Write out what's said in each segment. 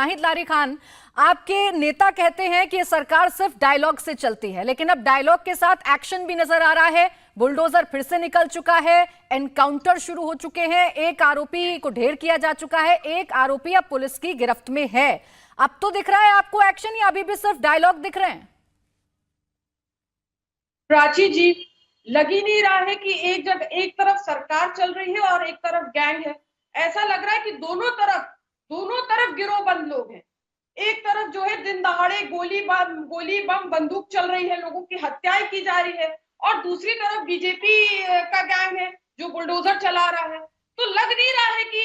नाहिद लारी खान, आपके नेता कहते हैं कि ये सरकार सिर्फ डायलॉग से चलती है, लेकिन अब डायलॉग के साथ एक्शन भी नजर आ रहा है। बुलडोजर फिर से निकल चुका है, एनकाउंटर शुरू हो चुके हैं, एक आरोपी को ढेर किया जा चुका है, एक आरोपी अब पुलिस की गिरफ्त में है। अब तो दिख रहा है आपको एक्शन, या अभी भी सिर्फ डायलॉग दिख रहे हैं? प्राची जी, लग ही नहीं रहा है कि एक तरफ सरकार चल रही है और एक तरफ गैंग है। ऐसा लग रहा है कि दोनों तरफ गिरोहबंद लोग हैं। एक तरफ जो है दिन दहाड़े गोली बम बंदूक चल रही है, लोगों की हत्याएं की जा रही है, और दूसरी तरफ बीजेपी का गैंग है जो बुलडोजर चला रहा है। तो लग नहीं रहा है कि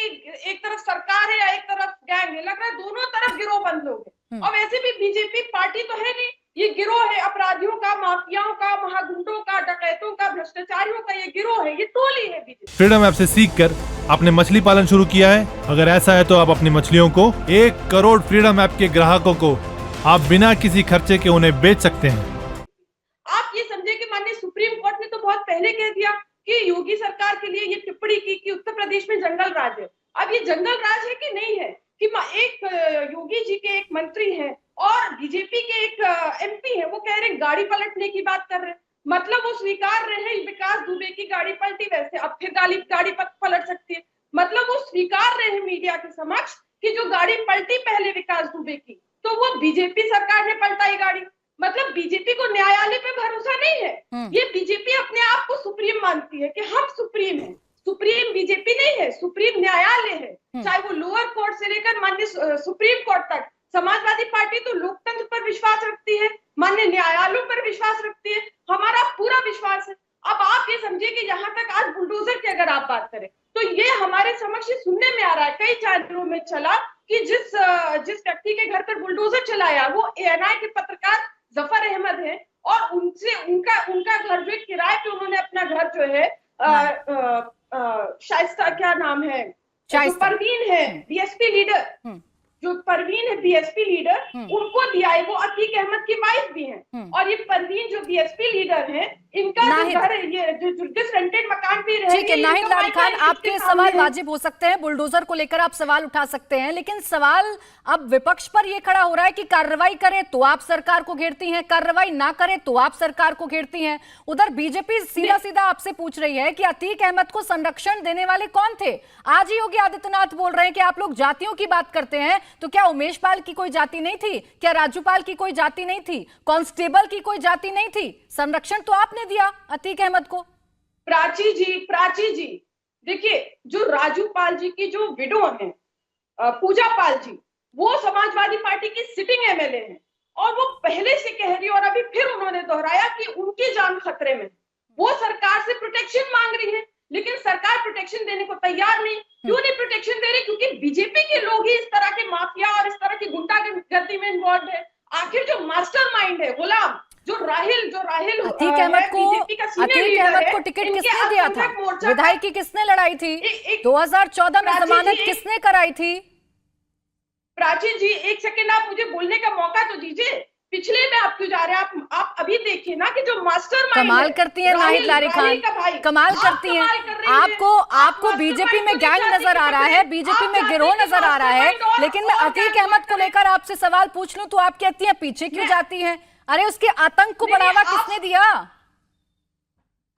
एक तरफ सरकार है या एक तरफ गैंग है, लग रहा है दोनों तरफ गिरोहबंद लोग हैं। और वैसे भी बीजेपी पार्टी तो है नहीं, ये गिरोह है अपराधियों का, माफियाओं का, महागुंडों का, डकैतों का, भ्रष्टाचारियों का ये गिरोह है, ये टोली है बीजेपी। फ्रीडम ऐप से सीखकर आपने मछली पालन शुरू किया है? अगर ऐसा है तो आप अपनी मछलियों को 1 करोड़ फ्रीडम ऐप के ग्राहकों को आप बिना किसी खर्चे के उन्हें बेच सकते हैं। आप ये समझे कि माननीय सुप्रीम कोर्ट ने तो बहुत पहले कह दिया कि योगी सरकार के लिए ये टिप्पणी की कि उत्तर प्रदेश में जंगल राज है। अब ये जंगल राज है कि नहीं है कि एक योगी जी के एक मंत्री हैं और बीजेपी के एक एमपी हैं, वो कह रहे हैं गाड़ी पलटने की बात कर रहे हैं। मतलब वो स्वीकार रहे हैं विकास दुबे की गाड़ी पलटी, वैसे अब फिर गाड़ी पलट सकती है। मतलब वो स्वीकार रहे हैं मीडिया के समक्ष कि जो गाड़ी पलटी पहले विकास दुबे की, तो वो बीजेपी सरकार ने पलटाई गाड़ी। मतलब बीजेपी को न्यायालय पे भरोसा नहीं है। ये बीजेपी अपने आप को सुप्रीम मानती है कि हम सुप्रीम हैं। सुप्रीम बीजेपी नहीं है, सुप्रीम न्यायालय है। चाहे वो लोअर कोर्ट से लेकर माननीय सुप्रीम कोर्ट तक। समाजवादी पार्टी तो लोकतंत्र पर विश्वास रखती है, माननीय न्यायालयों पर विश्वास रखती है, हमारा पूरा विश्वास है। अब आप ये समझिए कि यहाँ तक आज बुलडोजर की अगर आप बात करें तो ये हमारे समक्ष सुनने में आ रहा है, कई चैनलों में चला कि जिस व्यक्ति के घर पर बुलडोजर चलाया वो एएनआई के पत्रकार जफर अहमद है, और उनका घर जो किराए पे उन्होंने अपना घर जो है शाइस्ता, क्या नाम है, जो परवीन है बीएसपी लीडर, जो परवीन है बीएसपी लीडर, उनको दिया है। वो अतीक अहमद की वाइफ भी हैं, और ये परवीन जो बीएसपी लीडर हैं, इनका जो घर है, ये जो रेंटेड मकान भी रहे। ठीक है नाहिद लारी खान, आपके सवाल वाजिब हो सकते हैं, बुलडोजर को लेकर आप सवाल उठा सकते हैं, लेकिन सवाल अब विपक्ष पर यह खड़ा हो रहा है कि कार्रवाई करे तो आप सरकार को घेरती हैं, कार्रवाई ना करे तो आप सरकार को घेरती हैं। उधर बीजेपी सीधा आपसे पूछ रही है कि अतीक अहमद को संरक्षण देने वाले कौन थे? आज ही योगी आदित्यनाथ बोल रहे हैं कि आप लोग जातियों की बात करते हैं, तो क्या उमेश पाल की कोई जाति नहीं थी? क्या राजूपाल की कोई जाति नहीं थी? कांस्टेबल की कोई जाति नहीं थी? संरक्षण तो आपने दिया अतीक अहमद को। प्राची जी देखिए, जो राजूपाल जी की जो विडो है पूजा पाल जी, वो समाजवादी पार्टी की सिटिंग एमएलए हैं, और वो पहले से कह रही है और अभी फिर उन्होंने दोहराया कि उनकी जान खतरे में। वो सरकार से प्रोटेक्शन मांग रही है, लेकिन सरकार प्रोटेक्शन देने को तैयार नहीं। क्यों नहीं प्रोटेक्शन दे रही? क्योंकि बीजेपी के लोग ही इस तरह के माफिया और इस तरह की गुंडागर्दी में इन्वॉल्व है। आखिर जो मास्टरमाइंड है गुलाम, जो राहिल अतीक अहमद को टिकट किसने दिया था? विधायकी किसने लड़ाई थी? 2014 में जमानत किसने कराई थी? प्राची जी, एक सेकंड आप मुझे बोलने का मौका तो दीजिए। पिछले में आप क्यों जा रहे हैं? आप अभी देखिए ना कि जो मास्टरमाइंड कमाल करती है नाहिद लारी खान, कमाल करती हैं। आपको बीजेपी में गैंग नजर आ रहा है, बीजेपी में गिरोह नजर आ रहा है, लेकिन मैं अतीक अहमद को लेकर आपसे सवाल पूछ लूं तो आप कहती हैं पीछे क्यों जाती हैं? अरे उसके आतंक को बढ़ावा किसने दिया?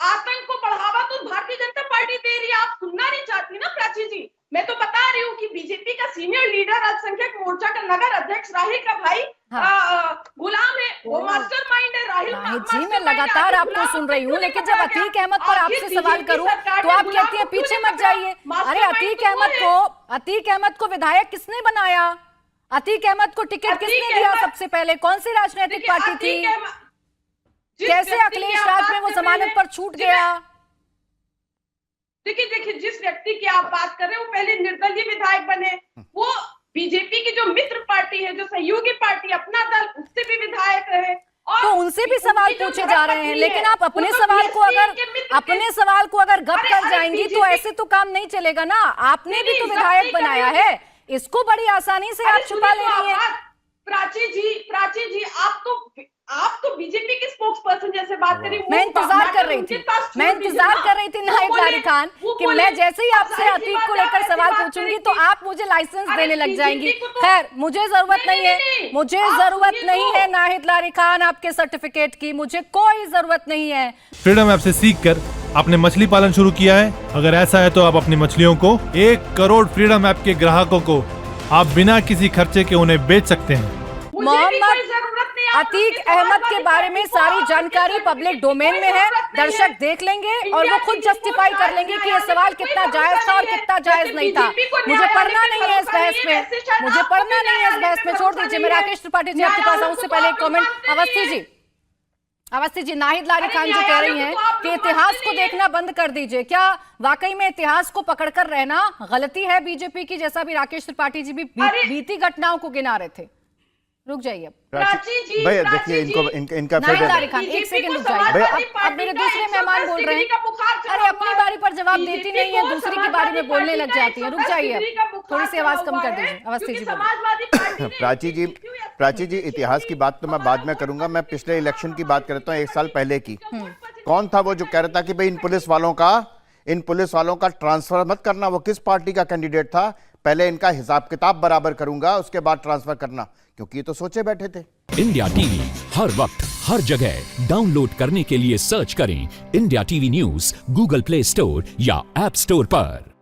आतंक को बढ़ावा तो भारतीय जनता पार्टी दे रही है, आप सुनना नहीं चाहती ना प्राची जी। मैं तो बता रही हूँ कि बीजेपी का सीनियर लीडर अल्पसंख्यक मोर्चा का नगर अध्यक्ष राहिल का भाई गुलाम है, वो मास्टरमाइंड है राहिल जी। मैं लगातार आपको सुन रही हूँ, लेकिन जब अतीक अहमद पर आपसे सवाल करूं तो आप कहती हैं पीछे मत जाइए। अरे अतीक अहमद को विधायक किसने बनाया? अतीक अहमद को टिकट किसने दिया? सबसे पहले कौन सी राजनीतिक पार्टी थी? कैसे अखिलेश राज में वो जमानत पर छूट गया? देखिए, जिस व्यक्ति की आप बात कर रहे हैं वो पहले निर्दलीय विधायक बने, वो बीजेपी की जो मित्र पार्टी है, जो सहयोगी पार्टी अपना दल, उससे भी विधायक रहे, तो उनसे भी सवाल पूछे जा रहे हैं। लेकिन आप अपने सवाल को अगर गप कर जाएंगी तो ऐसे तो काम नहीं चलेगा ना। आपने भी तो विधायक बनाया है, इसको बड़ी आसानी से आप छुपा ले रही हैं। प्राची जी आप तो बीजेपी के स्पोक्स पर्सन जैसे बात करी। मैं इंतजार कर रही थी नाहिद लारी खान कि मैं जैसे ही आपसे अतीक को लेकर सवाल पूछूंगी तो आप मुझे लाइसेंस देने लग जाएंगी। खैर मुझे जरूरत नहीं है नाहिद लारी खान आपके सर्टिफिकेट की, मुझे कोई जरूरत नहीं है। फ्रीडम ऐप से सीखकर आपने मछली पालन शुरू किया है? अगर ऐसा है तो आप अपनी मछलियों को 1 करोड़ फ्रीडम ऐप के ग्राहकों को आप बिना किसी खर्चे के उन्हें बेच सकते हैं। मोहम्मद अतीक अहमद के बारे में सारी जानकारी पब्लिक डोमेन में है, दर्शक देख लेंगे और वो खुद जस्टिफाई कर लेंगे कि ये सवाल कितना जायज था और कितना जायज नहीं था। मुझे पढ़ना नहीं है इस बहस में, छोड़ दीजिए। मैं राकेश त्रिपाठी जी आपके पास आऊं उससे पहले एक कमेंट अवस्थी जी, नाहिद लारी खान जो कह रही हैं कि इतिहास को देखना बंद कर दीजिए, क्या वाकई में इतिहास को पकड़कर रहना गलती है बीजेपी की, जैसा भी राकेश त्रिपाठी जी भी बीती घटनाओं को गिना रहे थे? रुक जाइए भैया, देखिए इनका नाहिद लारी खान एक सेकंड रुक जाइए। अब मेरे दूसरे मेहमान बोल रहे हैं। अरे अपनी बारी पर जवाब देती नहीं है, दूसरी की बारी में बोलने लग जाती है। रुक जाइए, थोड़ी सी आवाज कम कर दीजिए। अवस्थी जी प्राची जी इतिहास की बात तो मैं बाद में करूंगा। मैं पिछले इलेक्शन की बात करता हूँ, 1 साल पहले की। कौन था वो जो कह रहा था कि भाई इन पुलिस वालों का ट्रांसफर मत करना? वो किस पार्टी का कैंडिडेट था? पहले इनका हिसाब किताब बराबर करूंगा, उसके बाद ट्रांसफर करना, क्योंकि ये तो सोचे बैठे थे। इंडिया टीवी हर वक्त हर जगह डाउनलोड करने के लिए सर्च करें India TV news Google play store या ऐप स्टोर पर।